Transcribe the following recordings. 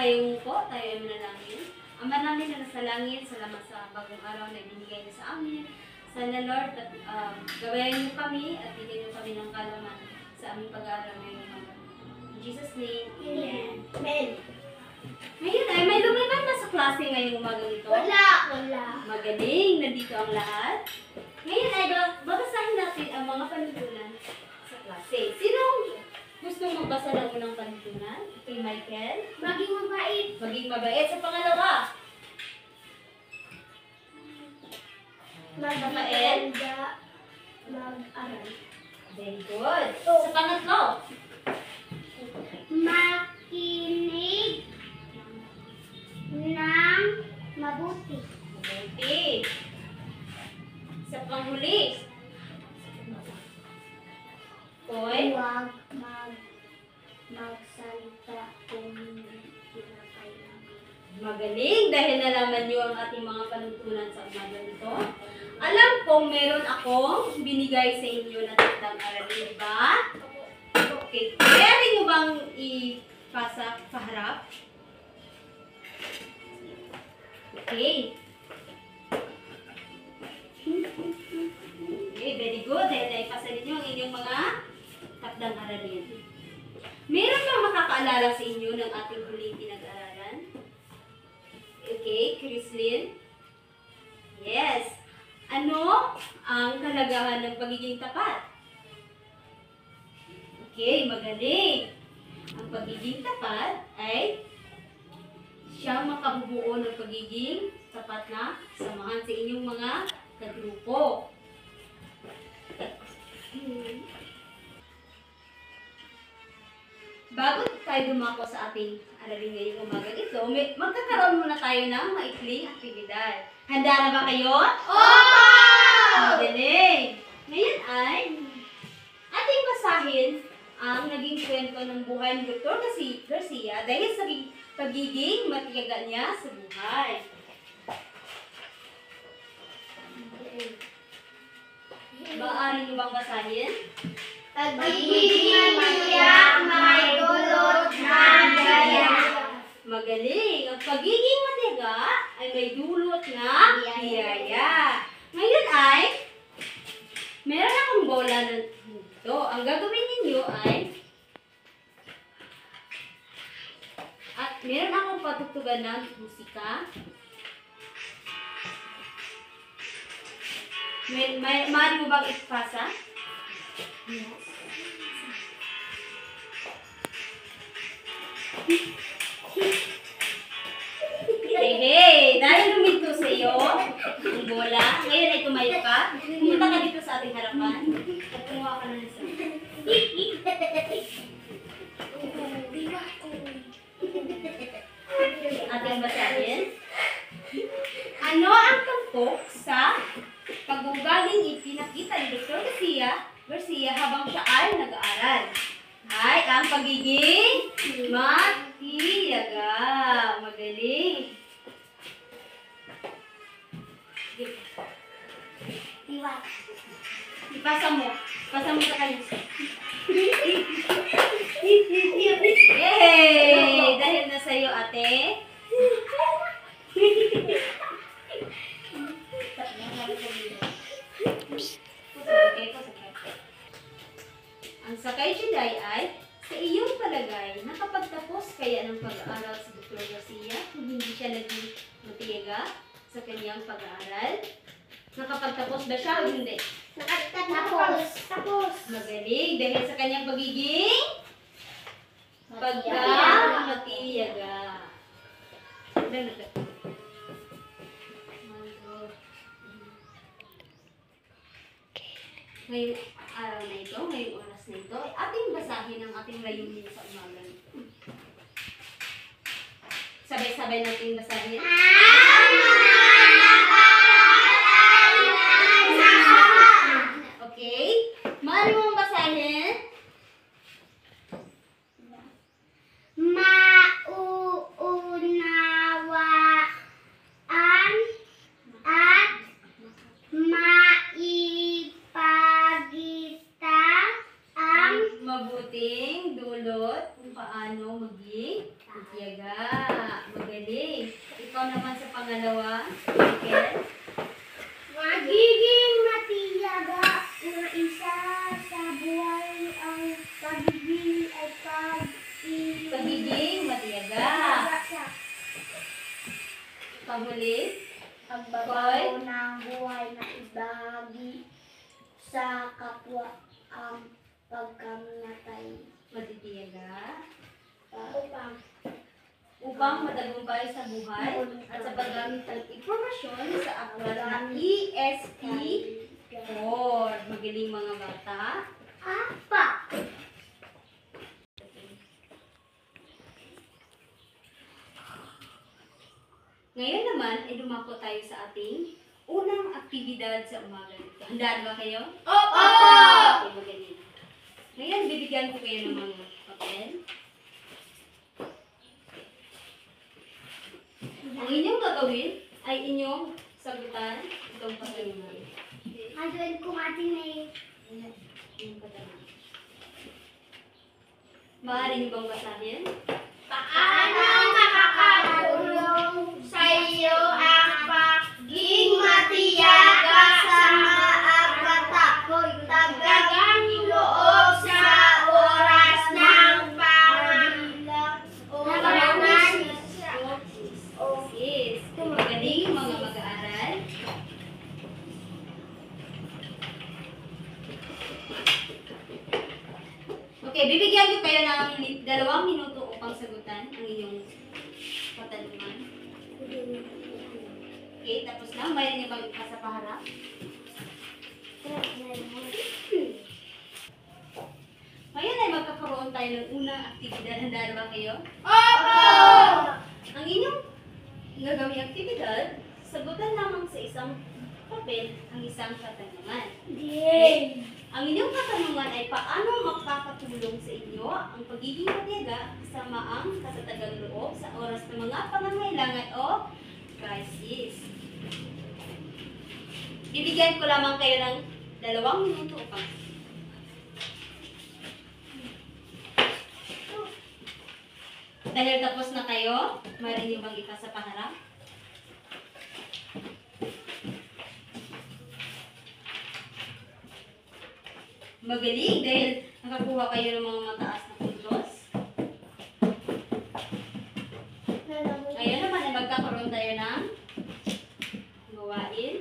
kayo po, tayo ay manalangin. Ama namin na nasa langit, salamat sa bagong araw na ibinigay niyo sa amin. Sana Lord, gabayan niyo kami at bigyan niyo kami ng kalaman sa aming pag-aaral ngayong umaga. In Jesus' name, Amen. Amen. Ngayon ay may lumiban na sa klase ngayong umaga nito. Wala. Magaling, nandito ang lahat. Ngayon ay babasahin natin ang mga panuntunan sa klase. Sino gusto magbasa ng unang panuntunan? Kay Michael? Maging mabait. Maging mabait. Sa pangalawa? Maganda. Mag-aral. Very good. Sa pangatlo? Makinig ng mabuti. Mabuti. Sa panghuli? Koy? Huwag magsalita kung hindi kinakailangan. Magaling dahil nalaman niyo ang ating mga panuntunan sa umaga nito. Alam kong meron akong binigay sa inyo na tatang aralin, di ba? Okay. Kaya rin nyo bang ipasa sa harap? Okay. Okay, very good. Dahil naipasa ninyo ang inyong mga takdang aralin. Meron bang makakaalala sa inyo ng ating huling pinag-aralan? Okay, Chrislyn? Yes. Ano ang kalagahan ng pagiging tapat? Okay, magaling. Ang pagiging tapat ay siyang makabubuo ng pagiging tapat na samahan sa inyong mga kagrupo. Bago tayo dumako sa ating aralin ngayong umaga ito, magkakaroon muna tayo ng maikling aktibidad. Handa na ba kayo? Magaling! Ngayon ay ating basahin ang naging kwento ng buhay ni Dr. Garcia dahil sa pagiging matiyaga niya sa buhay. Maaari niyo bang basahin? Pagiging matiyak may dulot ng biyaya. Magaling! Ang pagiging matiyaga ay may dulot na biyaya. Ngayon ay meron akong bola nito. Ang gagawin ninyo ay at meron akong patugtugan ng musika. Maaari mo bang ipasa? Yes. Hey! Dahil luminto sa iyo ang bola, ngayon ay tumayo ka. Pumunta ka dito sa ating harapan at kumuha ka ng isa. Ating basahin. Ano ang tampok sa pag-uugaling ipinakita ni Dr. Garcia habang siya ay nag-aaral? Ay, ang pagiging matiyaga. Magaling. Ipasa mo. Ipasa mo sa kanya. Yay! Dahil na sa'yo, ate. Ang sakay Juday ay, sa iyong palagay, nakapagtapos kaya ng pag-aaral si Dr. Garcia kung hindi siya naging matiyaga sa kanyang pag-aaral? Nakapagtapos ba siya o hindi? Tapos. Magaling dahil sa kanyang pagiging pagka-matiyaga. Ngayong araw na ito, ngayong oras na ito, ating basahin ang ating layunin sa umaga. Sabay-sabay natin basahin. Okay? Maaari mong basahin? Mauunawaan at maipagita ang Mabuting dulot kung paano maging matiyaga. Pangalawa, Michael. Magiging matiyaga na isa sa buhay ang pagiging ay Pagiging matiyaga. sa Panghuli, pagbabago ng buhay na ibahagi sa kapwa ang pagkamatay. matitiyaga. Upang Upang matagumpay sa buhay at sa paggamit ng impormasyon sa aklat na ESP4. Magaling mga bata. apa? Ngayon naman ay dumako tayo sa ating unang aktibidad sa umaga nito. Handaan ba kayo? Opo! Okay, magaling. Ngayon, bibigyan ko kayo ng mga papel. Ang inyong gagawin ay inyong sagutan itong katanungan. Andun kung ating may Yung katanungan. Maaari niyo bang basahin? paano makakatulong sa iyo ang pagiging matiyaga sa mga tagang loob sa oras ng pangangailangan? Yes. Magaling mga mag-aaral. Okay, bibigyan ko kayo ng 2 minuto upang sagutan ang inyong katanungan. Okay, tapos na. Mayroon niyo bang ipasa paharap? Ngayon ay magkakaroon tayo ng unang aktibidad. Handa na ba kayo? Opo! Ang inyong gagawing aktibidad, sagutan lamang sa isang papel ang isang katanungan. Yay! Ang inyong katanungan ay paano magpapatulong sa inyo ang pagiging matiyaga kasama ang katatagang loob sa oras ng mga pangangailangan o crisis. Bibigyan ko lamang kayo ng 2 minuto upang dahil tapos na kayo, mayroon niyo bang ipasa paharap? Magaling dahil nakakuha kayo ng mga mataas na puntos. Ngayon naman ay magkakaroon tayo ng gawain.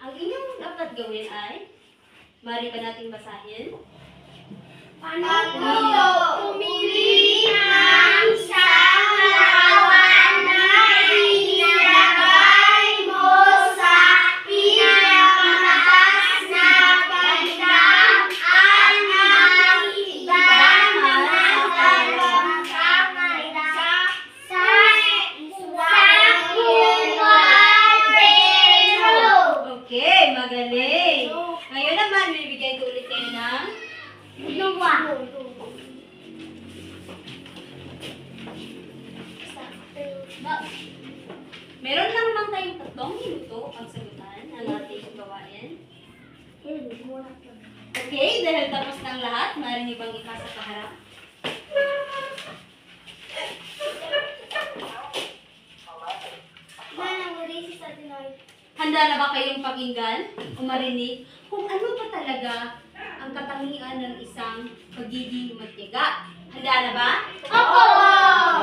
Ang inyong dapat gawin ay, maaari ba natin basahin? Paano pumili ng isang larawan na ilagay mo sa pinakamataas na pagdaan ang iba Okay, magaling. Ngayon naman, bibigyan ko ulit kayo ng meron lang naman tayong 3 minuto ang sagutan ang ating gawain. Okay, dahil tapos ng lahat, maaari niyo bang ipasa paharap? Handa na ba kayong pakinggan o marinig kung ano ba talaga ang katangian ng isang pagiging matiyaga? Handa na ba? Opo!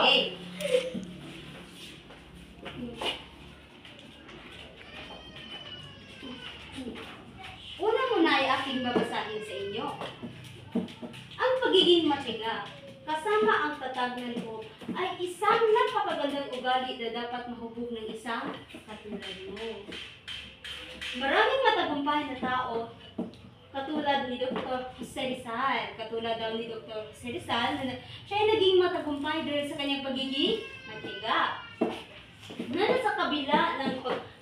Okay. Una-una ay aking babasahin sa inyo. Ang pagiging matiyaga, kasama ang tatag ng loob, ay isang napakagandang ugali na dapat mahubog ng isang katulad mo. Maraming matagumpay na tao, katulad ni Dr. Jose Rizal, katulad daw ni Dr. Jose Rizal, na siya ay naging matagumpay dahil sa kanyang pagiging matiyaga. Na sa kabila ng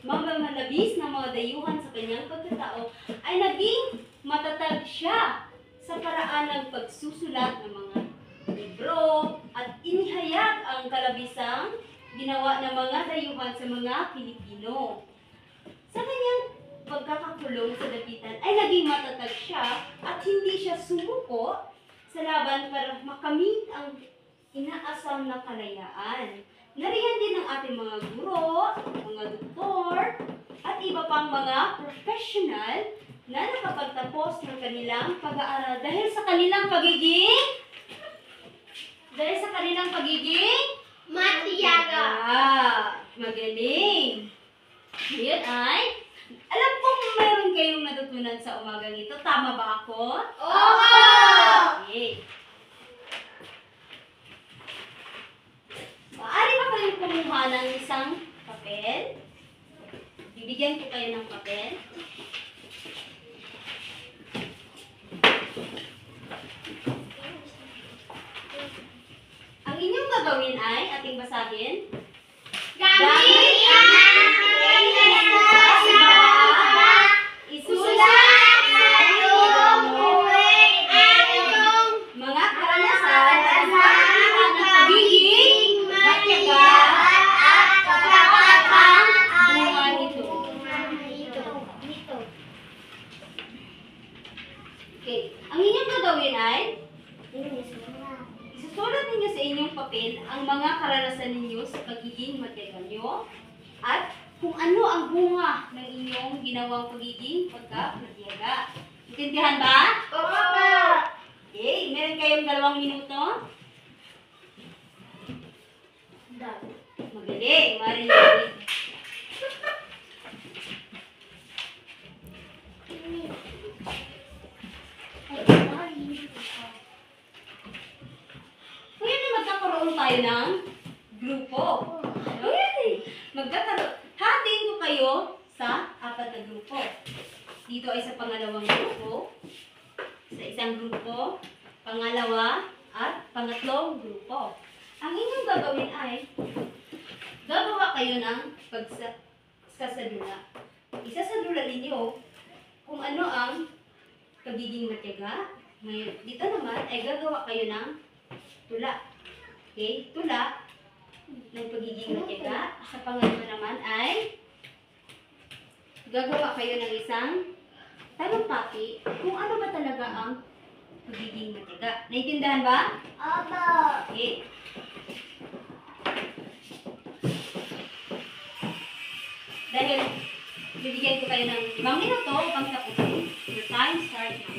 mamamalabis na mga dayuhan sa kanyang pagkatao, ay naging matatag siya sa paraan ng pagsusulat ng mga libro at inihayag ang kalabisang ginawa ng mga dayuhan sa mga Pilipino. Sa kanyang pagkakakulong sa dapitan ay naging matatag siya at hindi siya sumuko sa laban para makamit ang inaasam na kalayaan. Nariyan din ang ating mga guro, mga doktor, at iba pang mga professional na nakapagtapos ng kanilang pag-aaral dahil sa kanilang pagiging Matiyaga. Magaling. Ngayon ay, alam kong mayroon kayong natutunan sa umagang ito. Tama ba ako? Oo! Okay. Maaari ba kayong kumuha ng isang papel? Bibigyan ko kayo ng papel. Ang inyong gagawin ay, ating basahin, Gamit ang isulat sa iyong buhay ang iyong mga karanasan at makikita ng pagiging matyaga at kapapatang bunga nito. Okay. Ang inyong gagawin ay, isusulat ninyo sa inyong papel ang mga karanasan ninyo sa pagiging matyaga nyo at kung ano ang bunga ng inyong ginawang pagiging pagka-matyaga. Intindihan ba? Opo! Okay. Meron kayong 2 minuto. Magaling. Marinig. Ngayon ay magkakaroon tayo ng grupo. Okay. Hatiin ko kayo sa 4 na grupo. Dito ay sa pangalawang grupo, sa isang grupo, pangalawa, at pangatlong grupo. Ang inyong gagawin ay, gagawa kayo ng pagsasadula. Isasadula ninyo kung ano ang pagiging matyaga. Ngayon, dito naman ay gagawa kayo ng tula. Okay? Tula ng pagiging matyaga. Sa pangalawa naman ay gagawa kayo ng isang talumpati kung ano ba talaga ang pagiging matyaga. Naintindihan ba? Opo! Okay. Dahil bibigyan ko kayo ng 5 minuto upang tapusin. Your time starts now.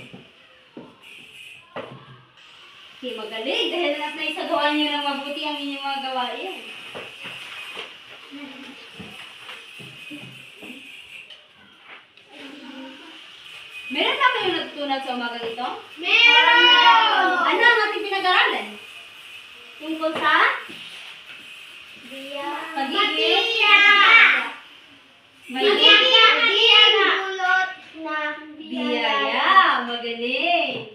Okay, magaling. Dahil naisagawa niyo ng mabuti ang inyong mga gawain. Meron na kayong natutunan sa umaga ito? Meron! Ano ang ating pinag-aralan? Tungkol sa pagiging Dulot na biyaya. Magaling.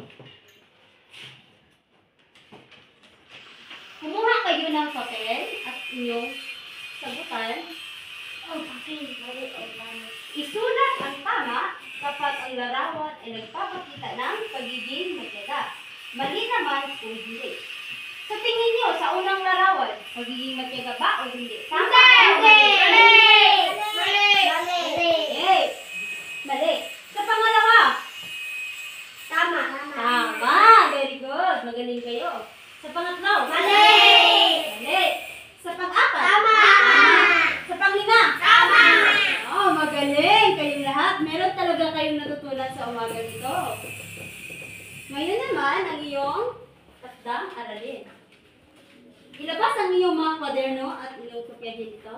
Kumuha kayo ng papel at inyong sagutan. Isulat ang tama kapag ang larawan ay nagpapakita ng pagiging matyaga. Mali naman kung hindi. Sa tingin nyo, sa unang larawan, pagiging matyaga ba o hindi? Tama o mali? Okay. Mali. Sa pangalawa, Tama. tama. Very good. Magaling kayo. Sa pangatlo, Mali. Mali. Sa pang-apat, Tama. Sa panglima, Tama. oh, magaling kayong lahat. Meron talaga kayong natutunan sa umaga nito. Ngayon naman, ang iyong takdang aralin. Ilabas ang iyong mga kwaderno at iyong kopyahin ito.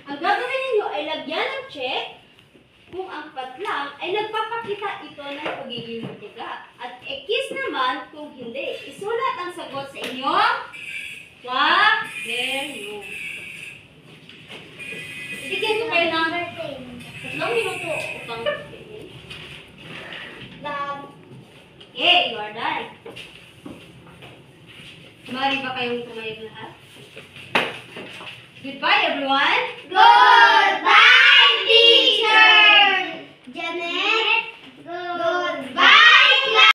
Ang gagawin ninyo ay lagyan ng check kung ang patlang ay nagpapakita ito ng pagiging matyaga. At X naman kung hindi. Isulat ang sagot sa inyong kwaderno. Ibigyan ko kayo ng 3 minuto upang piliin. Okay, you are done. Maaari ba kayong tumayog lahat? Goodbye, everyone! Goodbye, teacher! Janet!